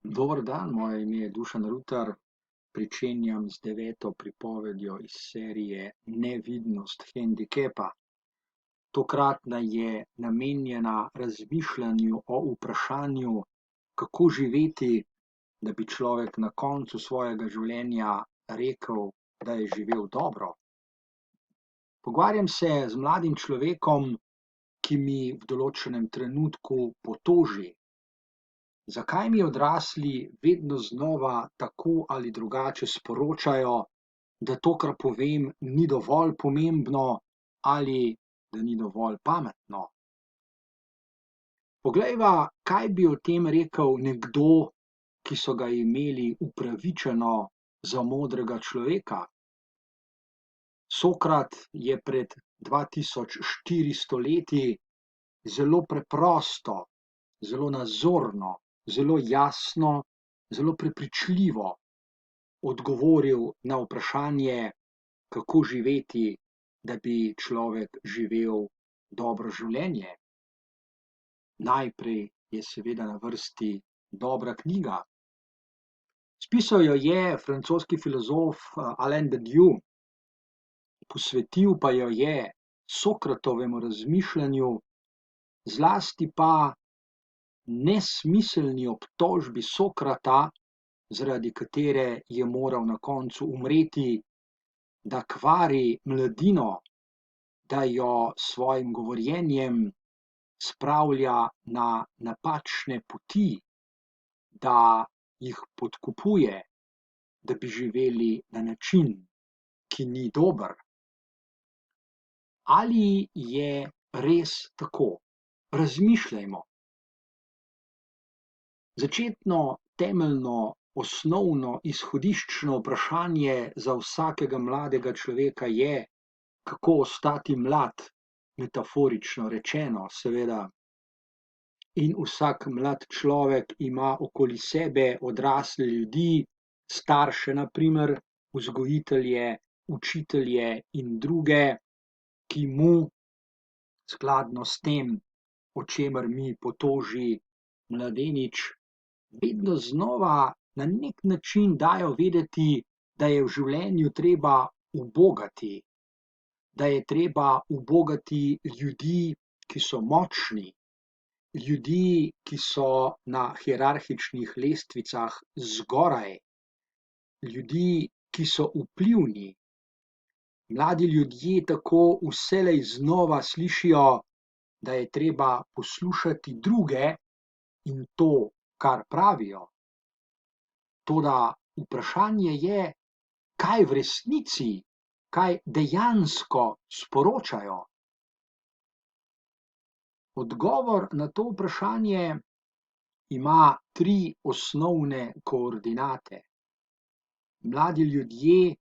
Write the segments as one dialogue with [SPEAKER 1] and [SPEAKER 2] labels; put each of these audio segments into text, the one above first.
[SPEAKER 1] Dober dan, moje ime je Dušan Rutar. Pričenjam z 9. pripovedjo iz serije Nevidnost hendikepa. Tokratna je namenjena razmišljanju o vprašanju, kako živeti, da bi človek na koncu svojega življenja rekel, da je živel dobro. Pogovarjam se z mladim človekom, ki mi v določenem trenutku potoži. Zakaj mi odrasli vedno znova tako ali drugače sporočajo, da to, kar povem, ni dovolj pomembno ali da ni dovolj pametno? Poglejva, kaj bi o tem rekel nekdo, ki so ga imeli upravičeno za modrega človeka. Sokrat je pred 2400 leti zelo preprosto, zelo nazorno, zelo jasno, zelo prepričljivo odgovoril na vprašanje, kako živeti, da bi človek živel dobro življenje. Najprej je seveda na vrsti dobra knjiga. Spisal jo je francoski filozof Alain Badiou, posvetil pa jo je Sokratovemu razmišljanju, zlasti pa nesmiselni obtožbi Sokrata, zaradi katere je moral na koncu umreti, da kvari mladino, da jo s svojim govorjenjem spravlja na napačne poti, da jih podkupuje, da bi živeli na način, ki ni dober. Ali je res tako? Razmišljajmo. Začetno, temeljno, osnovno, izhodiščno vprašanje za vsakega mladega človeka je, kako ostati mlad, metaforično rečeno, seveda. In vsak mlad človek ima okoli sebe odrasle ljudi, starše na primer, vzgojitelje, učitelje in druge, ki mu skladno s tem, o čemer mi potoži mladenič, vedno znova na nek način dajo vedeti, da je v življenju treba ubogati, da je treba ubogati ljudi, ki so močni, ljudi, ki so na hierarhičnih lestvicah zgoraj, ljudi, ki so vplivni. Mladi ljudje tako vselej znova slišijo, da je treba poslušati druge in to, kar pravijo. Toda vprašanje je, kaj v resnici, kaj dejansko sporočajo. Odgovor na to vprašanje ima tri osnovne koordinate. Mladi ljudje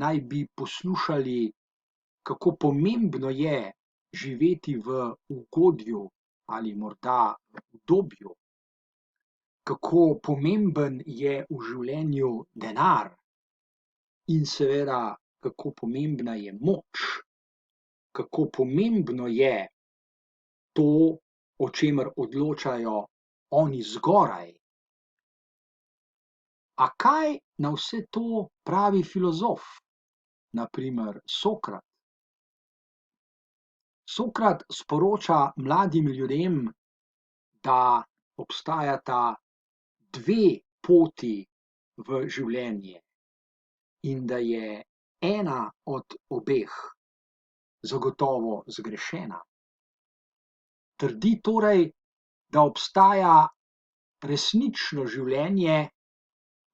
[SPEAKER 1] naj bi poslušali, kako pomembno je živeti v ugodju ali morda v udobju, kako pomemben je v življenju denar in seveda, kako pomembna je moč, kako pomembno je to, o čemer odločajo oni zgoraj. A kaj na vse to pravi filozof, na primer Sokrat? Sokrat sporoča mladim ljudem, da obstajata dve poti v življenje in da je ena od obeh zagotovo zgrešena. Trdi torej, da obstaja resnično življenje,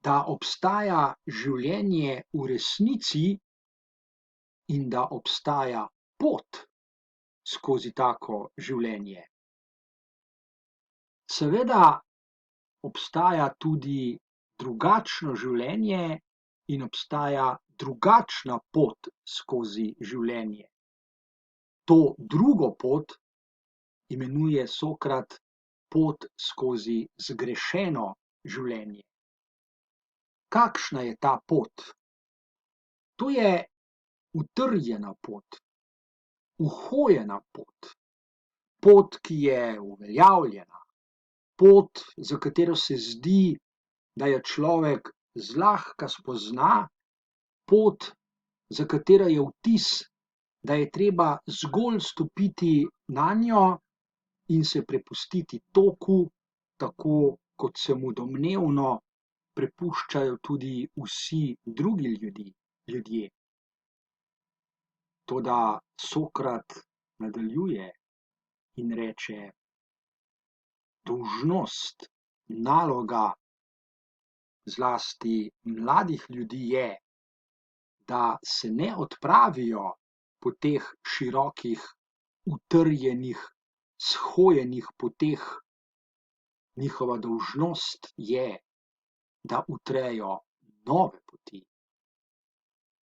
[SPEAKER 1] da obstaja življenje v resnici in da obstaja pot skozi tako življenje. Seveda obstaja tudi drugačno življenje in obstaja drugačna pot skozi življenje. To drugo pot imenuje Sokrat pot skozi zgrešeno življenje. Kakšna je ta pot? To je utrjena pot, uhojena pot, pot, ki je uveljavljena, pot, za katero se zdi, da jo človek zlahka spozna, pot, za katero je vtis, da je treba zgolj stopiti nanjo in se prepustiti toku, tako kot se mu domnevno prepuščajo tudi vsi drugi ljudje. Toda Sokrat nadaljuje in reče: dolžnost, naloga zlasti mladih ljudi je, da se ne odpravijo po teh širokih, utrjenih, shojenih poteh. Njihova dolžnost je, da utrejo nove poti.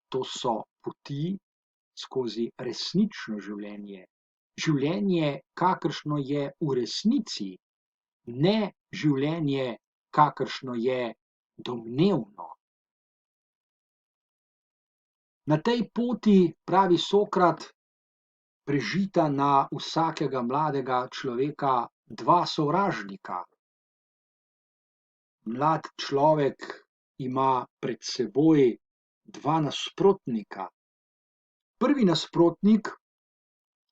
[SPEAKER 1] To so poti skozi resnično življenje. Življenje, kakršno je v resnici, ne življenje, kakršno je domnevno. Na tej poti, pravi Sokrat, prežita na vsakega mladega človeka dva sovražnika. Mlad človek ima pred seboj dva nasprotnika. Prvi nasprotnik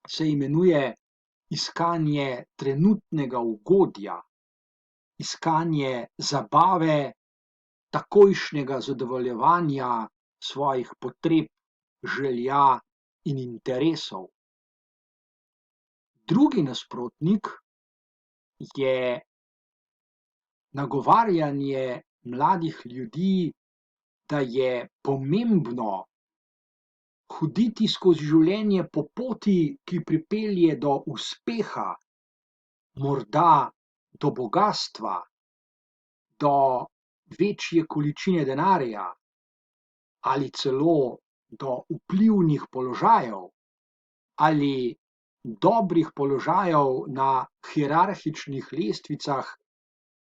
[SPEAKER 1] se imenuje iskanje trenutnega ugodja, iskanje zabave, takojšnjega zadovoljevanja svojih potreb, želja in interesov. Drugi nasprotnik je nagovarjanje mladih ljudi, da je pomembno hoditi skozi življenje po poti, ki pripelje do uspeha, morda do bogastva, do večje količine denarja ali celo do vplivnih položajev ali dobrih položajev na hierarhičnih lestvicah,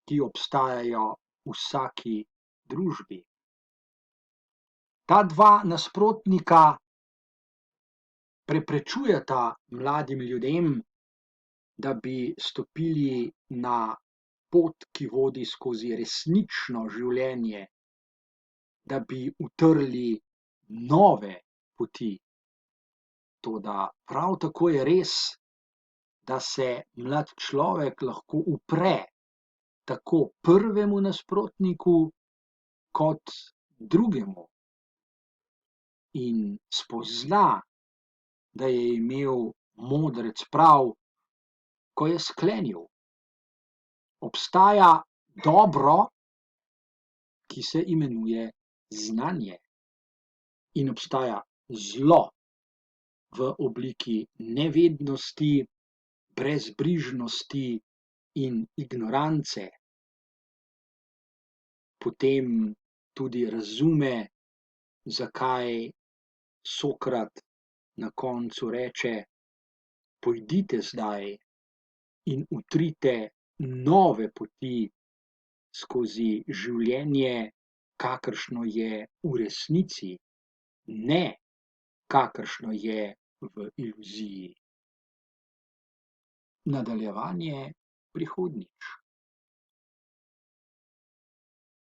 [SPEAKER 1] ki obstajajo v vsaki družbi. Ta dva nasprotnika preprečujeta mladim ljudem, da bi stopili na pot, ki vodi skozi resnično življenje, da bi utrli nove poti. Toda prav tako je res, da se mlad človek lahko upre tako prvemu nasprotniku kot drugemu in spozna, da je imel modrec prav, ko je sklenil: obstaja dobro, ki se imenuje znanje, in obstaja zlo v obliki nevednosti, brezbrižnosti in ignorance. Potem tudi razume, zakaj Sokrat na koncu reče: pojdite zdaj in utrite nove poti skozi življenje, kakršno je v resnici, ne kakršno je v iluziji. Nadaljevanje prihodnjič.